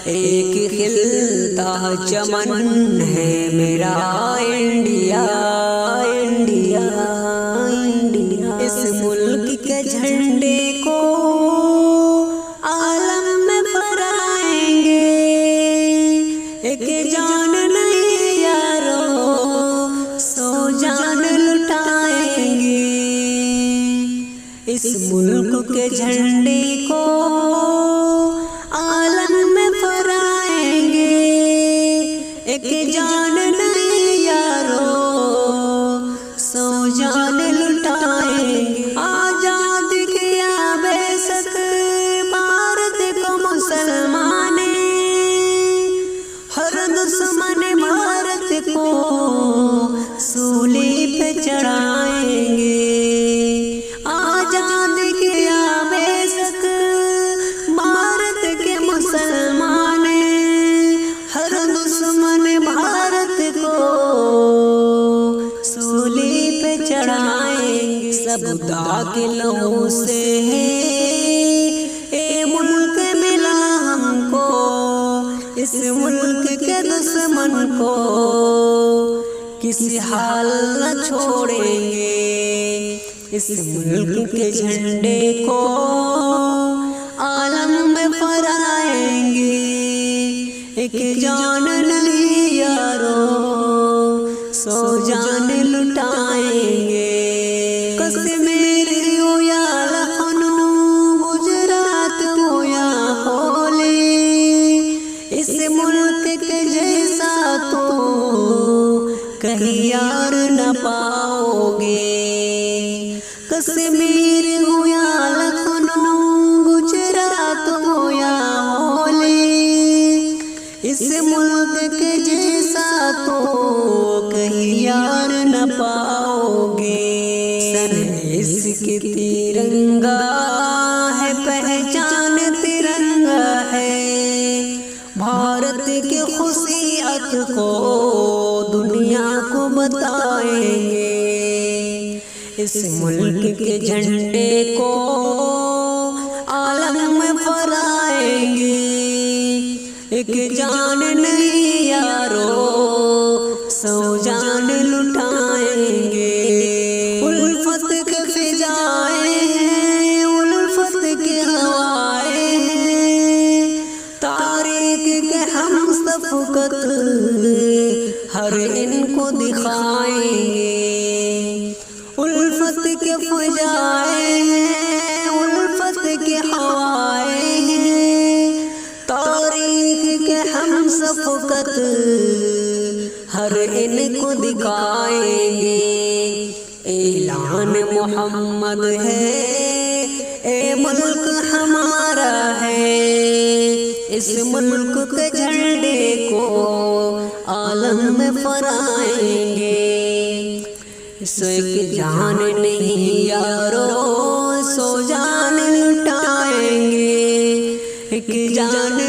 ایک کھلتا چمن ہے میرا انڈیا، انڈیا، انڈیا۔ اس ملک کے جھنڈے کو عالم میں پھہرائیں گے، ایک جان نہیں یارو سو جان لٹائیں گے۔ اس ملک کے جھنڈے کو عالم میں پھہرائیں گے، ایک جان نہیں یارو سو جان لٹائیں گے۔ آزاد کیا بے شک بھارت کو مسلمان نے، ہر دشمن بھارت کو سولی پہ چڑھائیں گے۔ آزاد کیا بے شک بھارت کے مسلمان، ہر دشمن بھارت کو سولی پہ چڑھائیں گے۔ سب داغ لہو سے ہے اے ملک ملا ہم کو، اس ملک کے دشمن کو کسی حال نہ چھوڑیں گے۔ اس ملک کے جھنڈے کو عالم میں پھہرائیں گے، ایک جان نہیں یارو سو جان لٹائیں گے۔ کشمیر ہو یا لکھنؤ، گجرات ہو یا ہولی، اس ملک کے جیسا تو کہیں یار نہ پاؤ گے۔ کشمیر ہو یا لکھنؤ، گجرات ہو یا ہولی، اس ملک کے جیسا تو کہیں یار نہ پاؤ گے۔ اس کی ترنگا ہے پہچان ترنگا ہے، بھارت کی خصوصیت کو دنیا کو بتائیں گے۔ اس ملک کے جھنڈے کو عالم میں پھہرائیں گے، ایک جان نہیں یارو سو جان لٹائیں گے۔ الفت کے فضائیں ہیں، الفت کے ہوائیں ہیں، تاریخ کے ہم شفقت ہر ان کو دکھائیں گے۔ الفت کے فضائیں ہیں، الفت کے ہوائیں ہیں، تاریخ کے ہم شفقت ہر ان کو دکھائیں گے۔ اعلان محمد ہے اے ملک ہمارا ہے، اس ملک کے جھنڈے کو عالم میں پھہرائیں گے۔ سو ایک جان نہیں یارو سو جان لٹائیں گے، ایک جان